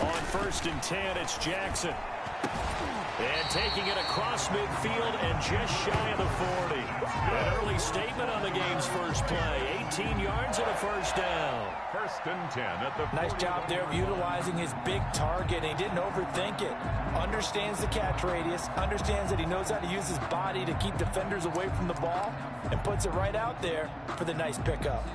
On 1st and 10, it's Jackson. And taking it across midfield and just shy of the 40. An early statement on the game's first play. 18 yards and a first down. 1st and 10 at the 40. Nice job there of utilizing his big target. He didn't overthink it. Understands the catch radius. Understands that he knows how to use his body to keep defenders away from the ball. And puts it right out there for the nice pickup.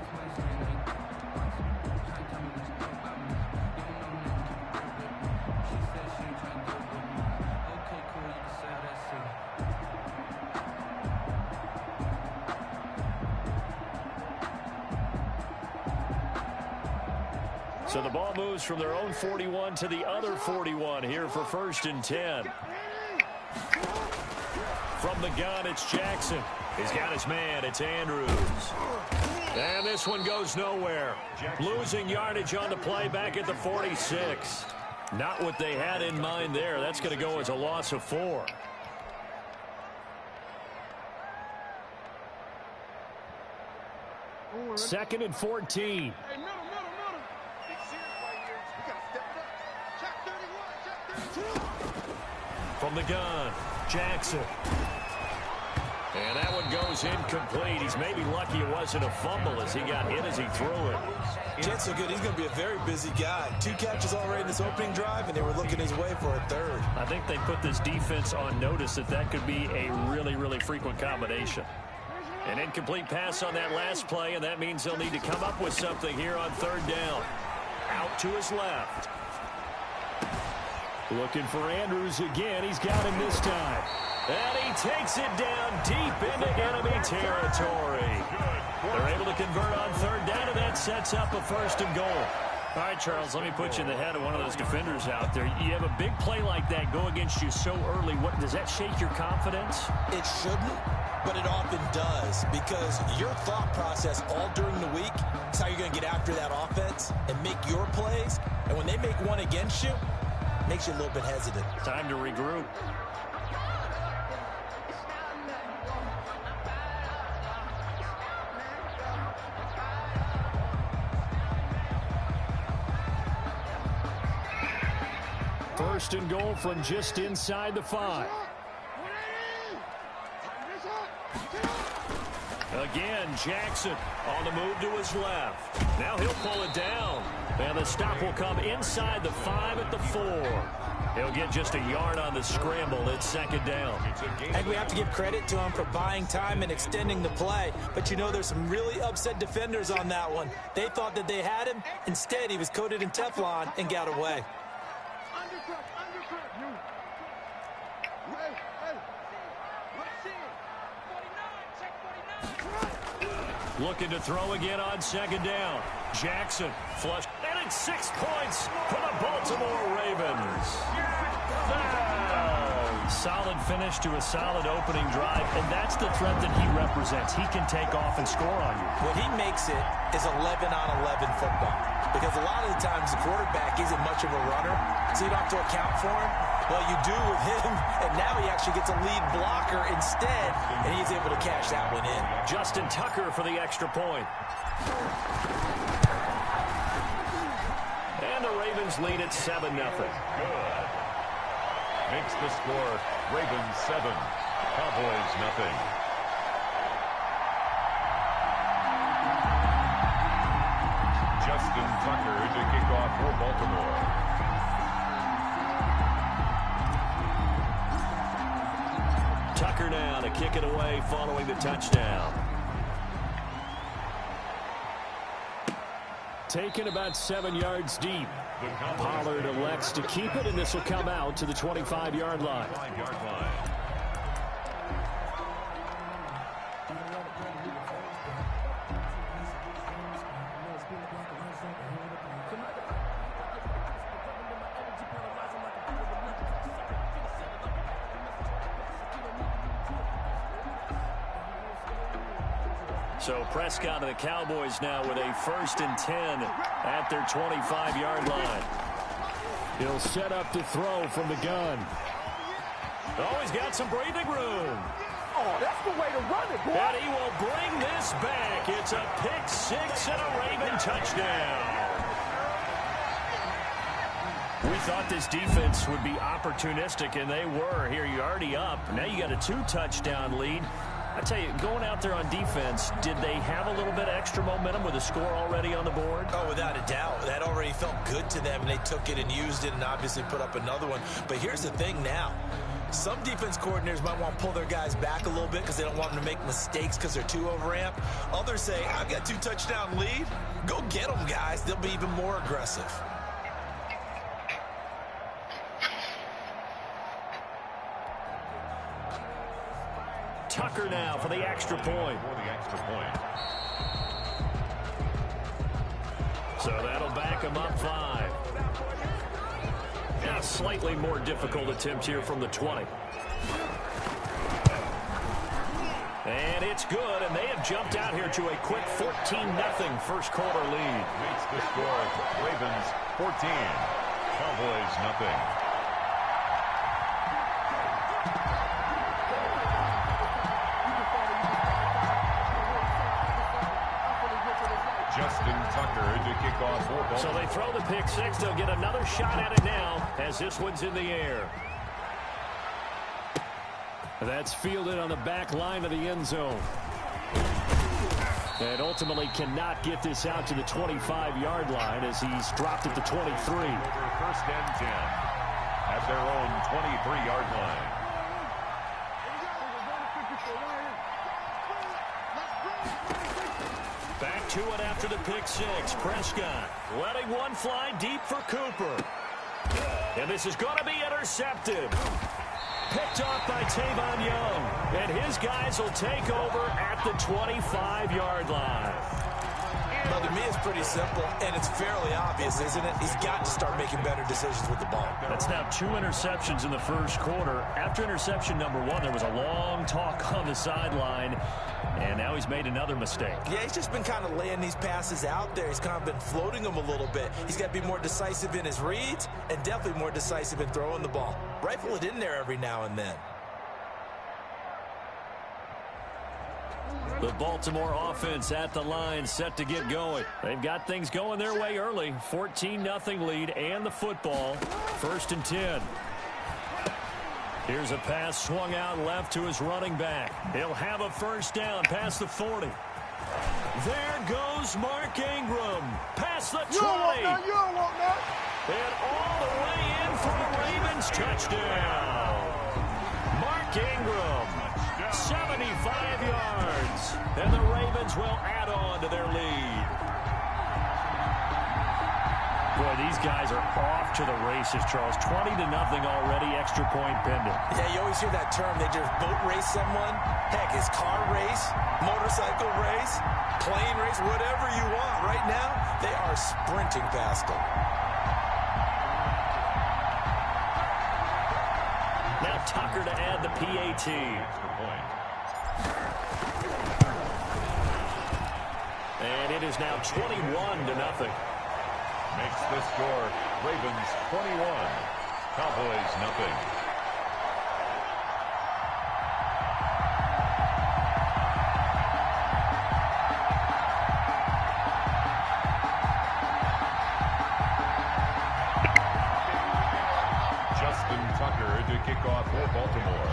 So the ball moves from their own 41 to the other 41 here for 1st and 10. From the gun, it's Jackson. He's got his man. It's Andrews. And this one goes nowhere. Losing yardage on the play back at the 46. Not what they had in mind there. That's going to go as a loss of 4. Second and 14. From the gun, Jackson. And that one goes incomplete. He's maybe lucky it wasn't a fumble as he got hit as he threw it. Jets so good, he's going to be a very busy guy. 2 catches already in this opening drive, and they were looking his way for a 3rd. I think they put this defense on notice that could be a really, really frequent combination. An incomplete pass on that last play, and that means they'll need to come up with something here on 3rd down. Out to his left. Looking for Andrews again. He's got him this time. And he takes it down deep into enemy territory. They're able to convert on 3rd down, and that sets up a 1st and goal. All right, Charles, let me put you in the head of one of those defenders out there. You have a big play like that go against you so early. What does that shake your confidence? It shouldn't, but it often does, because your thought process all during the week is how you're going to get after that offense and make your plays. And when they make one against you, it makes you a little bit hesitant. Time to regroup. First and goal from just inside the 5. Again, Jackson on the move to his left. Now he'll pull it down. And the stop will come inside the 5 at the 4. He'll get just a yard on the scramble. It's 2nd down. And we have to give credit to him for buying time and extending the play. But you know, there's some really upset defenders on that one. They thought that they had him. Instead, he was coated in Teflon and got away. Looking to throw again on 2nd down. Jackson flush. And it's 6 points for the Baltimore Ravens. Solid finish to a solid opening drive, and that's the threat that he represents. He can take off and score on you. What he makes it is 11-on-11 football, because a lot of the times the quarterback isn't much of a runner, so you don't have to account for him. Well, you do with him, and now he actually gets a lead blocker instead, and he's able to cash that one in. Justin Tucker for the extra point. And the Ravens lead at 7-0. Good. Makes the score Ravens 7, Cowboys 0. Justin Tucker to kick off for Baltimore. Tucker now to kick it away following the touchdown. Taken about 7 yards deep. Pollard elects to keep it, and this will come out to the 25-yard line. So Prescott and the Cowboys now with a 1st and 10 at their 25-yard line. He'll set up to throw from the gun. Oh, he's got some breathing room. Oh, that's the way to run it, boy. And he will bring this back. It's a pick 6 and a Raven touchdown. We thought this defense would be opportunistic, and they were. Here, you're already up. Now you got a 2-touchdown lead. I tell you, going out there on defense, did they have a little bit of extra momentum with a score already on the board? Oh, without a doubt. That already felt good to them, and they took it and used it and obviously put up another one. But here's the thing now. Some defense coordinators might want to pull their guys back a little bit because they don't want them to make mistakes because they're too overamped. Others say, I've got 2-touchdown lead. Go get them, guys. They'll be even more aggressive. Tucker now for the extra point. So that'll back him up 5. Yeah, slightly more difficult attempt here from the 20. And it's good, and they have jumped out here to a quick 14-0 first quarter lead. Makes the score. Ravens 14. Cowboys nothing. Justin Tucker to kick off for Baltimore. So they throw the pick six. They'll get another shot at it now as this one's in the air. That's fielded on the back line of the end zone. And ultimately cannot get this out to the 25-yard line as he's dropped at the 23. Over 1st and 10 at their own 23-yard line. Back to it after the pick six. Prescott letting one fly deep for Cooper. And this is going to be intercepted. Picked off by Tavon Young. And his guys will take over at the 25-yard line. Well, to me, it's pretty simple, and it's fairly obvious, isn't it? He's got to start making better decisions with the ball. That's now 2 interceptions in the first quarter. After interception number 1, there was a long talk on the sideline, and now he's made another mistake. Yeah, he's just been kind of laying these passes out there. He's kind of been floating them a little bit. He's got to be more decisive in his reads and definitely more decisive in throwing the ball. Rifle it in there every now and then. The Baltimore offense at the line, set to get going. They've got things going their way early. 14-0 lead and the football. 1st and 10. Here's a pass swung out left to his running back. He'll have a first down past the 40. There goes Mark Ingram. Past the 20. You don't want that. And all the way in for a Ravens touchdown. Mark Ingram. 75 yards, and the Ravens will add on to their lead. Boy, these guys are off to the races, Charles. 20-0 already, extra point pending. Yeah, you always hear that term. They just boat race someone. Heck, it's car race, motorcycle race, plane race, whatever you want. Right now, they are sprinting past them. Now Tucker to add the PAT. And it is now 21-0. Makes the score. Ravens 21. Cowboys nothing. Justin Tucker to kick off for Baltimore.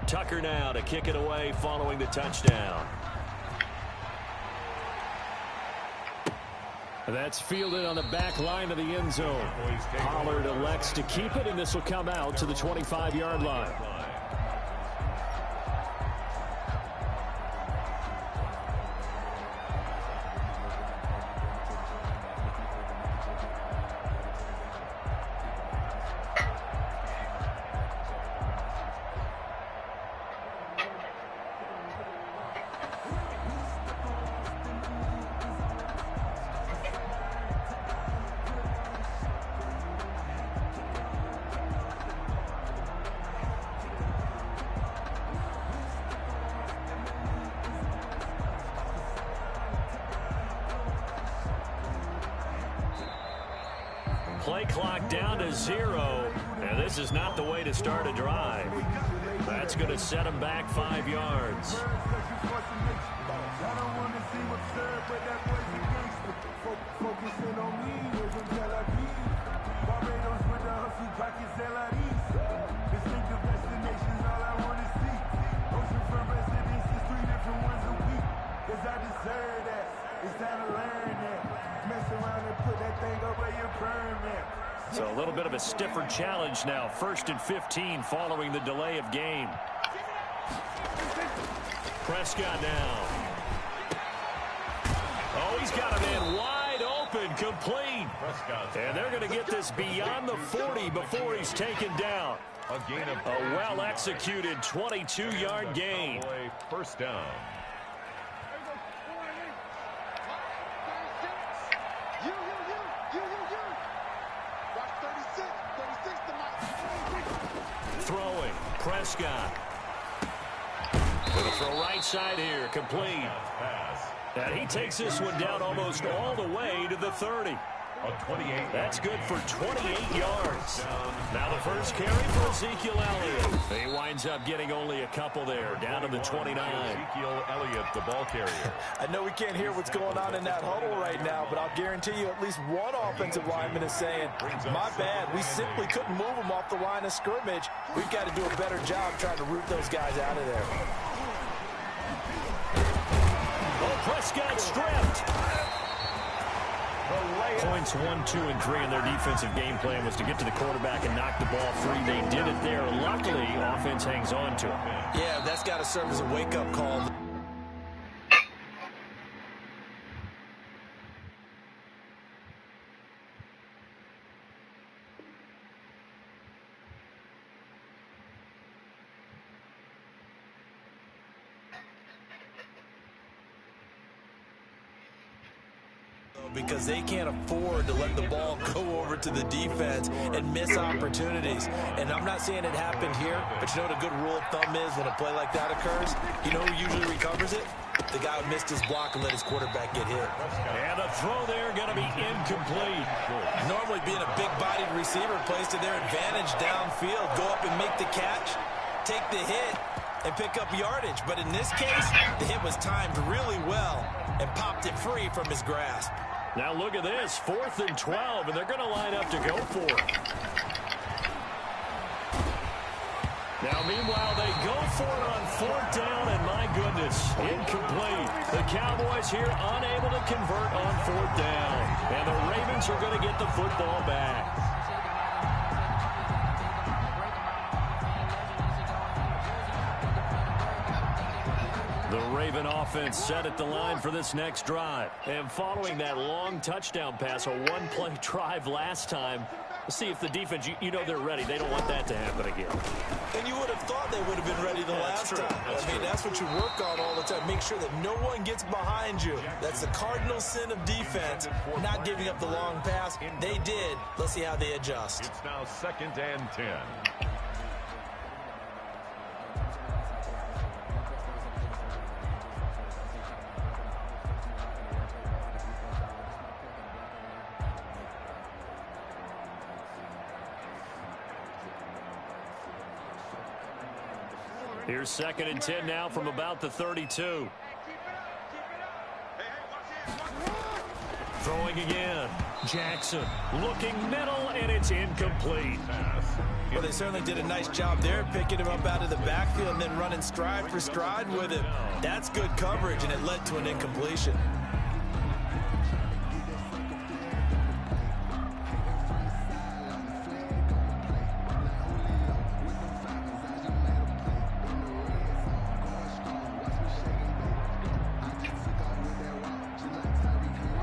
Tucker now to kick it away following the touchdown. That's fielded on the back line of the end zone. Pollard elects to keep it, and this will come out to the 25-yard line. play clock down to 0. And this is not the way to start a drive. That's going to set him back 5 yards. So a little bit of a stiffer challenge now. 1st and 15 following the delay of game. Prescott now. Oh, he's got a man wide open, complete. And they're going to get this beyond the 40 before he's taken down. A well-executed 22-yard gain. First down. Throwing, Prescott. Gonna throw right side here, complete. And he takes this one down almost all the way to the 30. That's good for 28 yards. Now the first carry for Ezekiel Elliott. He winds up getting only a couple there, down to the 29. Ezekiel Elliott, the ball carrier. I know we can't hear what's going on in that huddle right now, but I'll guarantee you at least one offensive lineman is saying, my bad, we simply couldn't move them off the line of scrimmage. We've got to do a better job trying to root those guys out of there. Oh, Prescott stripped. Points 1, 2, and 3 in their defensive game plan was to get to the quarterback and knock the ball free. They did it there. Luckily, offense hangs on to him. Yeah, that's got to serve as a wake-up call. Because they can't afford to let the ball go over to the defense and miss opportunities. And I'm not saying it happened here, but you know what a good rule of thumb is when a play like that occurs? You know who usually recovers it? The guy who missed his block and let his quarterback get hit. And a throw there going to be incomplete. Normally being a big-bodied receiver plays to their advantage downfield. Go up and make the catch, take the hit, and pick up yardage. But in this case, the hit was timed really well and popped it free from his grasp. Now look at this, 4th and 12, and they're going to line up to go for it. Now, meanwhile, they go for it on 4th down, and my goodness, incomplete. The Cowboys here unable to convert on 4th down, and the Ravens are going to get the football back. The Raven offense set at the line for this next drive. And following that long touchdown pass, a one-play drive last time, we'll see if the defense, you know they're ready. They don't want that to happen again. And you would have thought they would have been ready the last time. I mean, that's what you work on all the time. Make sure that no one gets behind you. That's the cardinal sin of defense, not giving up the long pass. They did. Let's see how they adjust. It's now 2nd and 10. Here's 2nd and 10 now from about the 32. Throwing again. Jackson looking middle, and it's incomplete. Well, they certainly did a nice job there, picking him up out of the backfield and then running stride for stride with him. That's good coverage, and it led to an incompletion.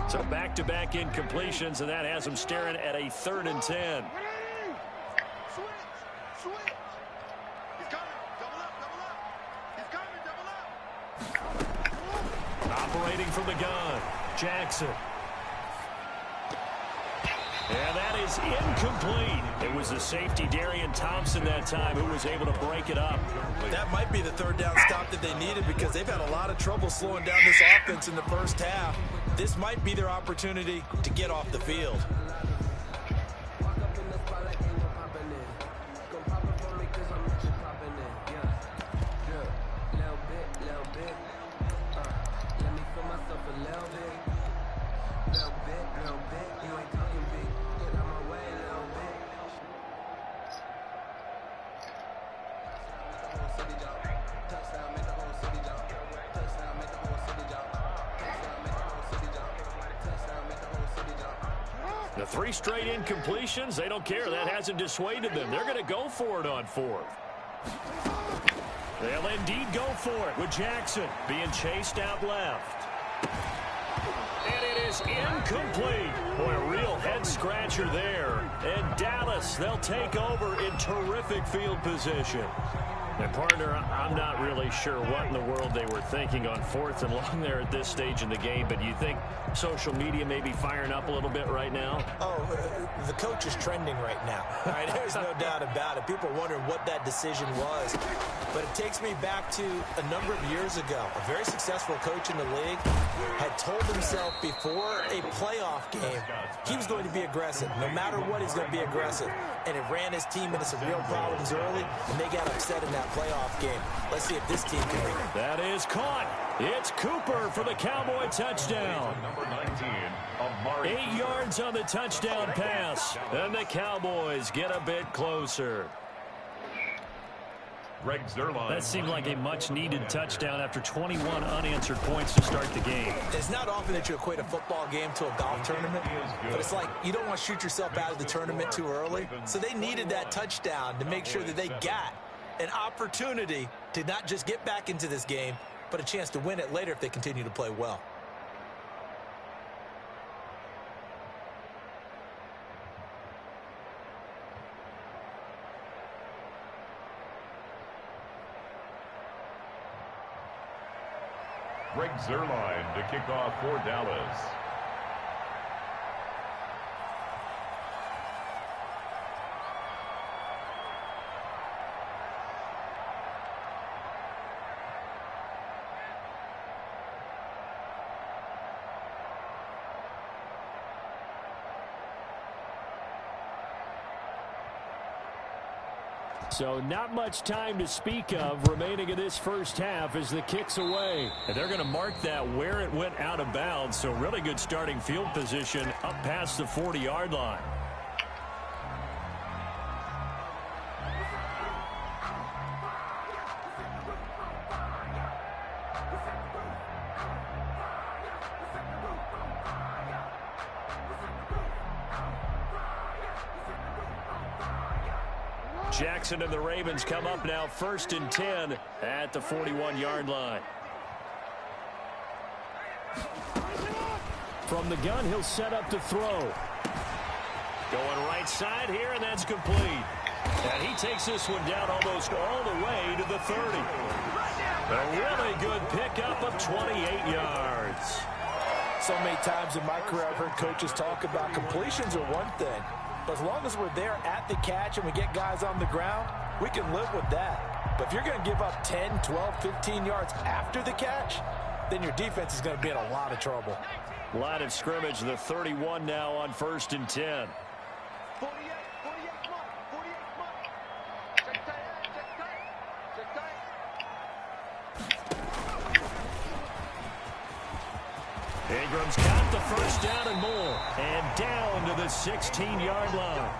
So back-to-back incompletions, and that has them staring at a 3rd and 10. Operating from the gun, Jackson. And that is incomplete. It was the safety, Darian Thompson, that time, who was able to break it up. That might be the 3rd down stop that they needed because they've had a lot of trouble slowing down this offense in the first half. This might be their opportunity to get off the field. The 3 straight incompletions, they don't care. That hasn't dissuaded them. They're going to go for it on 4th. They'll indeed go for it with Jackson being chased out left. And it is incomplete. Boy, a real head-scratcher there. And Dallas, they'll take over in terrific field position. And, partner, I'm not really sure what in the world they were thinking on 4th and long there at this stage in the game, but you think social media may be firing up a little bit right now? Oh, the coach is trending right now. All right, there's no doubt about it. People are wondering what that decision was. But it takes me back to a number of years ago. A very successful coach in the league had told himself before a playoff game he was going to be aggressive. No matter what, he's going to be aggressive. And it ran his team into some real problems early, and they got upset in that playoff game. Let's see if this team can do it. That is caught. It's Cooper for the Cowboy touchdown. Number 19, Amari. 8 yards on the touchdown pass. And the Cowboys get a bit closer. Greg Zuerlein. That seemed like a much-needed touchdown after 21 unanswered points to start the game. It's not often that you equate a football game to a golf tournament, but it's like you don't want to shoot yourself out of the tournament too early. So they needed that touchdown to make sure that they got an opportunity to not just get back into this game, but a chance to win it later if they continue to play well. Greg Zuerlein to kick off for Dallas. So not much time to speak of remaining in this first half as the kick's away. And they're going to mark that where it went out of bounds. So really good starting field position up past the 40-yard line. Jackson and the Ravens come up now 1st and 10 at the 41-yard line. From the gun, he'll set up to throw. Going right side here, and that's complete. And he takes this one down almost all the way to the 30. A really good pickup of 28 yards. So many times in my career I've heard coaches talk about completions are one thing. But as long as we're there at the catch and we get guys on the ground, we can live with that. But if you're going to give up 10, 12, 15 yards after the catch, then your defense is going to be in a lot of trouble. Line of scrimmage, the 31 now on 1st and 10. Ingram's got the first down and more. And down to the 16-yard line.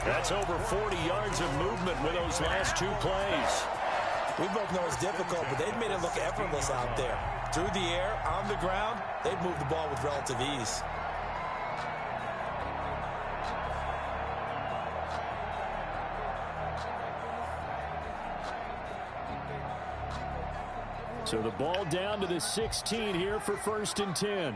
That's over 40 yards of movement with those last 2 plays. We both know it's difficult, but they've made it look effortless out there. Through the air, on the ground, they've moved the ball with relative ease. So the ball down to the 16 here for 1st and 10.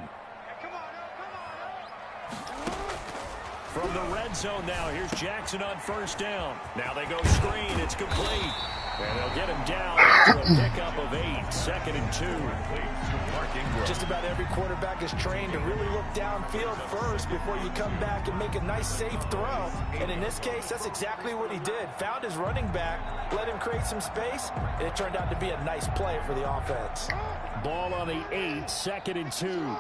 From the red zone now, here's Jackson on 1st down. Now they go screen, it's complete. And they'll get him down after a pickup of 8, 2nd and 2. Just about every quarterback is trained to really look downfield first before you come back and make a nice, safe throw. And in this case, that's exactly what he did. Found his running back, let him create some space, and it turned out to be a nice play for the offense. Ball on the 8, 2nd and 2.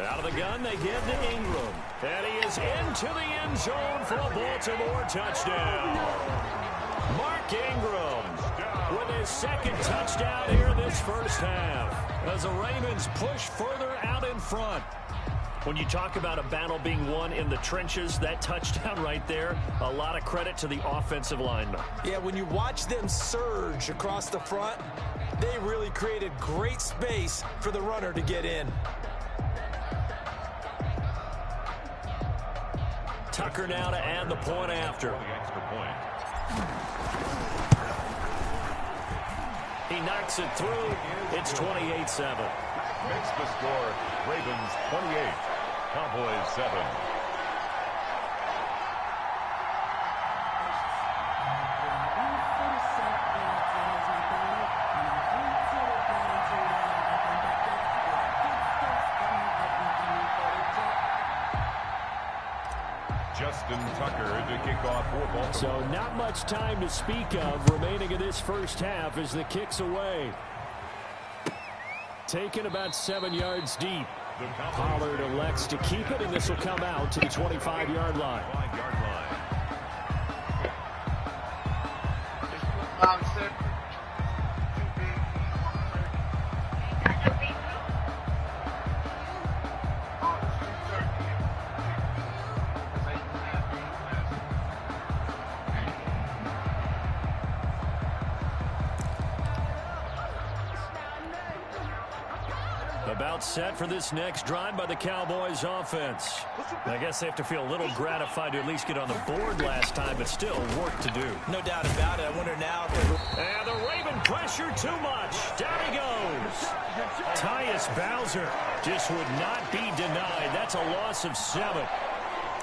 Out of the gun, they give to Ingram. And he is into the end zone for a Baltimore touchdown. Mark Ingram with his 2nd touchdown here in this first half. As the Ravens push further out in front. When you talk about a battle being won in the trenches, that touchdown right there, a lot of credit to the offensive linemen. Yeah, when you watch them surge across the front, they really created great space for the runner to get in. Tucker now to add the point after. The extra point. He knocks it through. It's 28-7. Makes the score Ravens 28, Cowboys 7. Justin Tucker to kick off for Baltimore. So not much time to speak of remaining in this first half as the kick's away. Taken about 7 yards deep. Pollard elects to keep it, and this will come out to the 25-yard line. About set for this next drive by the Cowboys offense. I guess they have to feel a little gratified to at least get on the board last time, but still work to do. No doubt about it. I wonder now. And the Raven pressure too much. Down he goes. Tyus Bowser just would not be denied. That's a loss of 7.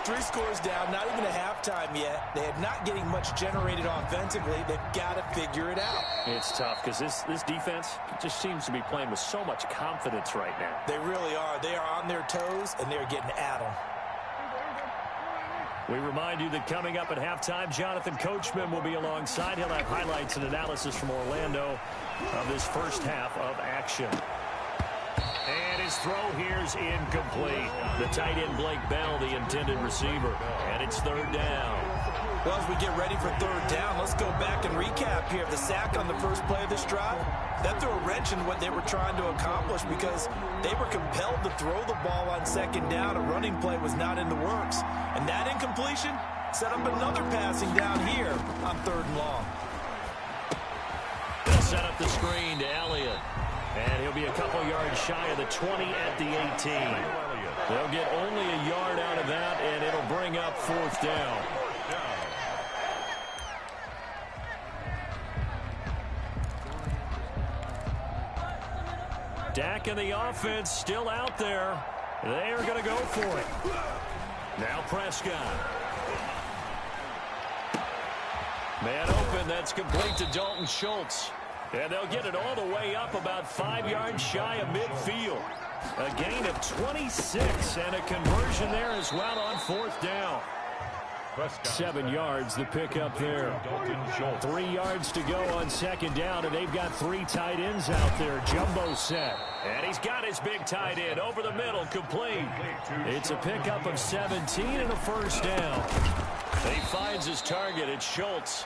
3 scores down, not even a halftime yet. They are not getting much generated offensively. They've got to figure it out. It's tough because this defense just seems to be playing with so much confidence right now. They really are. They are on their toes, and they're getting at them. We remind you that coming up at halftime, Jonathan Coachman will be alongside. He'll have highlights and analysis from Orlando of this first half of action. And his throw here's incomplete. The tight end Blake Bell, the intended receiver. And it's 3rd down. Well, as we get ready for 3rd down, let's go back and recap here. The sack on the first play of this drive, that threw a wrench in what they were trying to accomplish because they were compelled to throw the ball on 2nd down. A running play was not in the works. And that incompletion set up another passing down here on 3rd and long. They'll set up the screen to Elliott. And he'll be a couple yards shy of the 20 at the 18. They'll get only a yard out of that, and it'll bring up 4th down. Dak and the offense still out there. They are going to go for it. Now Prescott. Man open, that's complete to Dalton Schultz. And they'll get it all the way up about 5 yards shy of midfield. A gain of 26 and a conversion there as well on 4th down. 7 yards the pickup there. 3 yards to go on 2nd down, and they've got 3 tight ends out there. Jumbo set. And he's got his big tight end over the middle, complete. It's a pickup of 17 and a 1st down. And he finds his target. It's Schultz.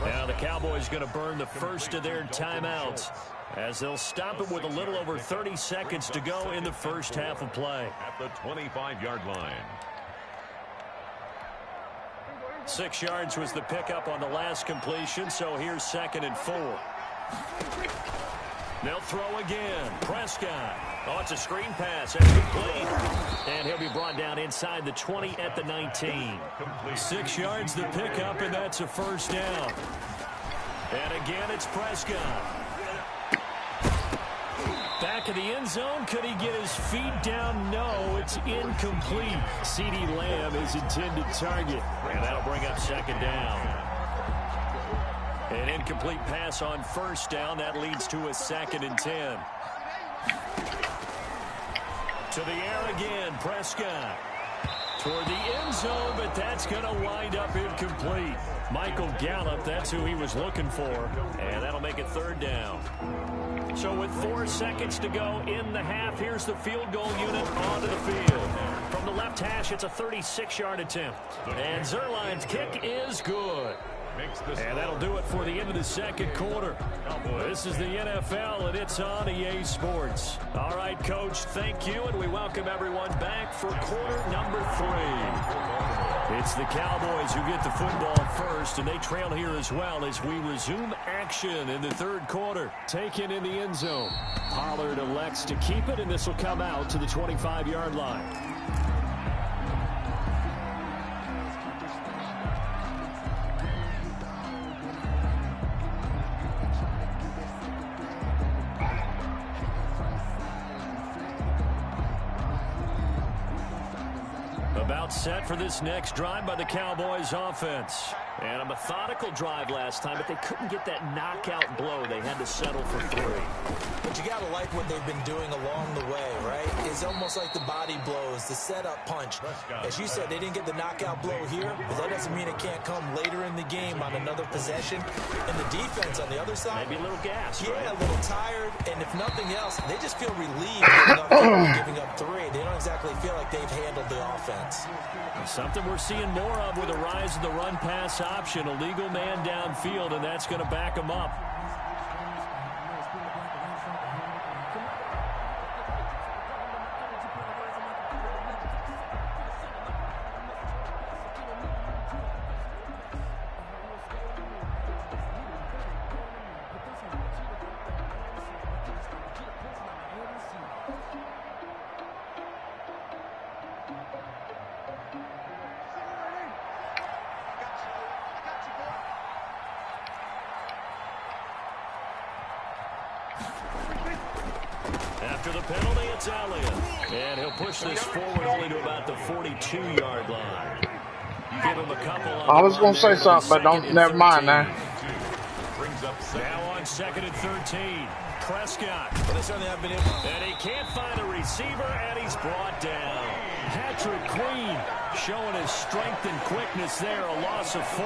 Now the Cowboys going to burn the first of their timeouts as they'll stop it with a little over 30 seconds to go in the first half of play. At the 25-yard line. 6 yards was the pickup on the last completion, so here's 2nd and 4. They'll throw again. Prescott. Oh, it's a screen pass. That's complete. And he'll be brought down inside the 20 at the 19. 6 yards the pickup, and that's a 1st down. And again, it's Prescott. Back of the end zone. Could he get his feet down? No, it's incomplete. CeeDee Lamb is intended target. And that'll bring up 2nd down. An incomplete pass on 1st down. That leads to a 2nd and 10. To the air again, Prescott. Toward the end zone, but that's going to wind up incomplete. Michael Gallup, that's who he was looking for. And that'll make it 3rd down. So with 4 seconds to go in the half, here's the field goal unit onto the field. From the left hash, it's a 36-yard attempt. And Zerline's kick is good. And that'll do it for the end of the 2nd quarter. This is the NFL, and it's on EA Sports. All right, Coach, thank you, and we welcome everyone back for quarter number 3. It's the Cowboys who get the football first, and they trail here as well as we resume action in the 3rd quarter. Taken in the end zone. Pollard elects to keep it, and this will come out to the 25-yard line. About set for this next drive by the Cowboys offense. And a methodical drive last time, but they couldn't get that knockout blow. They had to settle for 3. But you got to like what they've been doing along the way, right? It's almost like the body blows, the setup punch. As you said, they didn't get the knockout blow here, but that doesn't mean it can't come later in the game on another possession. And the defense on the other side, maybe a little gas, yeah, right? A little tired. And if nothing else, they just feel relieved giving up 3. They don't exactly feel like they've handled the offense. Something we're seeing more of with the rise of the run-pass option. A legal man downfield, and that's going to back him up. After the penalty, it's Elliott. And he'll push this forward only to about the 42-yard line. You give him a couple on I was going to say something, but don't. Never mind now. Now on 2nd and 13. Prescott. And he can't find a receiver, and he's brought down. Patrick Queen showing his strength and quickness there, a loss of 4.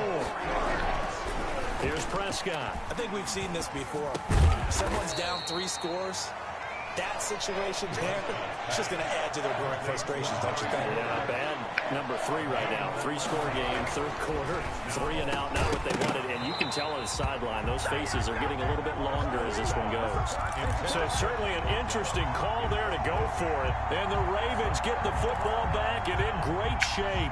Here's Prescott. I think we've seen this before. Someone's down 3 scores. That situation there, it's just going to add to their growing frustrations, don't you think? Yeah, bad number 3 right now. 3-score game, 3rd quarter, 3 and out, not what they wanted. And you can tell on the sideline, those faces are getting a little bit longer as this one goes. So certainly an interesting call there to go for it. And the Ravens get the football back and in great shape.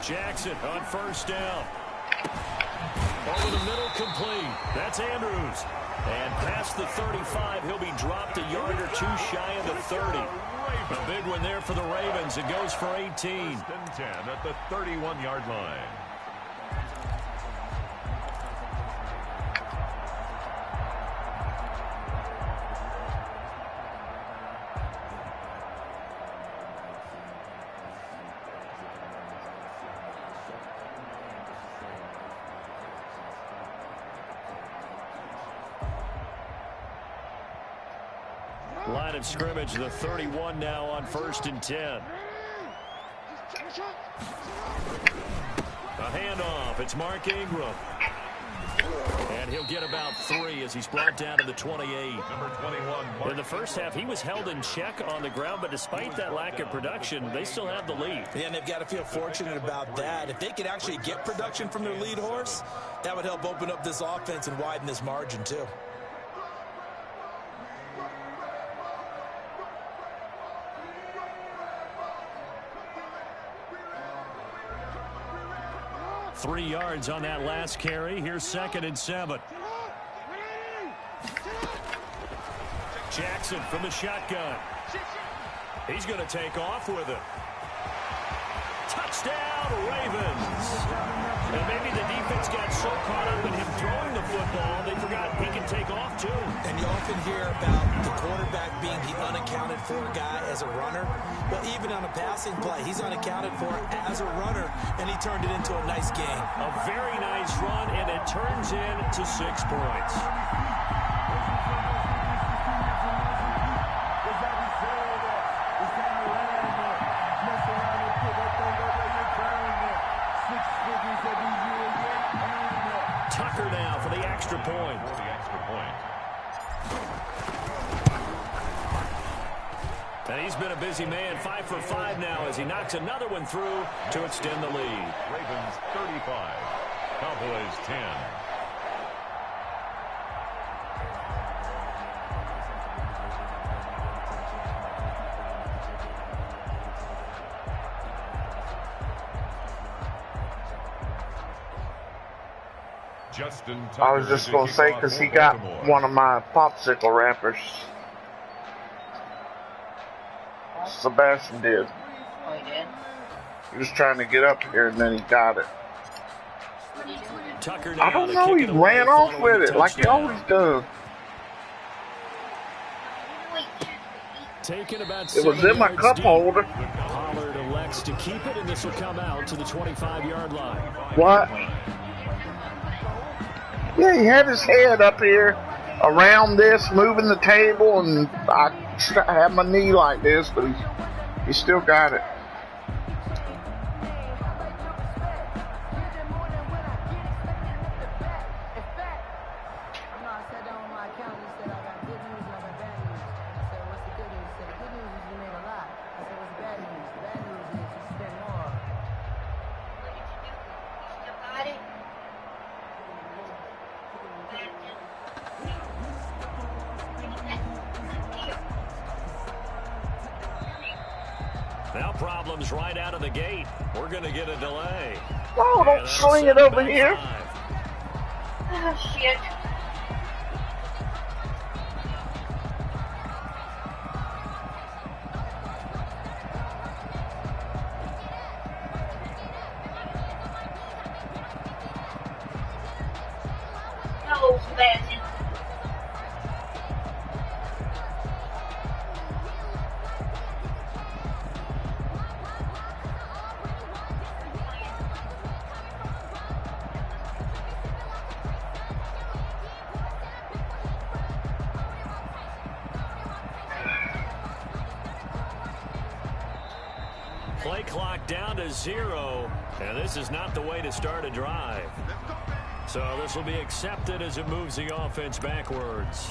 Jackson on 1st down. Over the middle, complete. That's Andrews. And past the 35, he'll be dropped a yard or 2 shy of the 30. A big one there for the Ravens. It goes for 18. 10 at the 31-yard line. Line of scrimmage, the 31 now on 1st and 10. A handoff. It's Mark Ingram. And he'll get about 3 as he's brought down to the 28. Number 21. In the first half, he was held in check on the ground, but despite that lack of production, they still have the lead. Yeah, and they've got to feel fortunate about that. If they could actually get production from their lead horse, that would help open up this offense and widen this margin, too. Three yards on that last carry. Here's 2nd and 7. Jackson from the shotgun. He's going to take off with it. Touchdown, Ravens. And maybe the defense got so caught up in him throwing the football, they forgot he can take off too. And you often hear about the quarterback being the unaccounted for guy as a runner. Well, even on a passing play, he's unaccounted for as a runner, and he turned it into a nice game. A very nice run, and it turns into 6 points. Tucker now for the extra point. And he's been a busy man, 5 for 5 now as he knocks another one through to extend the lead. Ravens 35, Cowboys 10. I was just going to say, because he got one of my popsicle wrappers. Sebastian did. Oh, he did? He was trying to get up here and then he got it. Tucker I don't know, he ran off with it like he always does. Taking about It was in my cup holder. Pollard elects to keep it, and this will come out to the 25-yard line. What? Yeah, he had his head up here around this, moving the table, and I had my knee like this, but he still got it. Now problems right out of the gate. We're going to get a delay. Oh, don't sling it over here. Oh, shit. No, Sebastian. Play clock down to 0, and this is not the way to start a drive. So this will be accepted as it moves the offense backwards.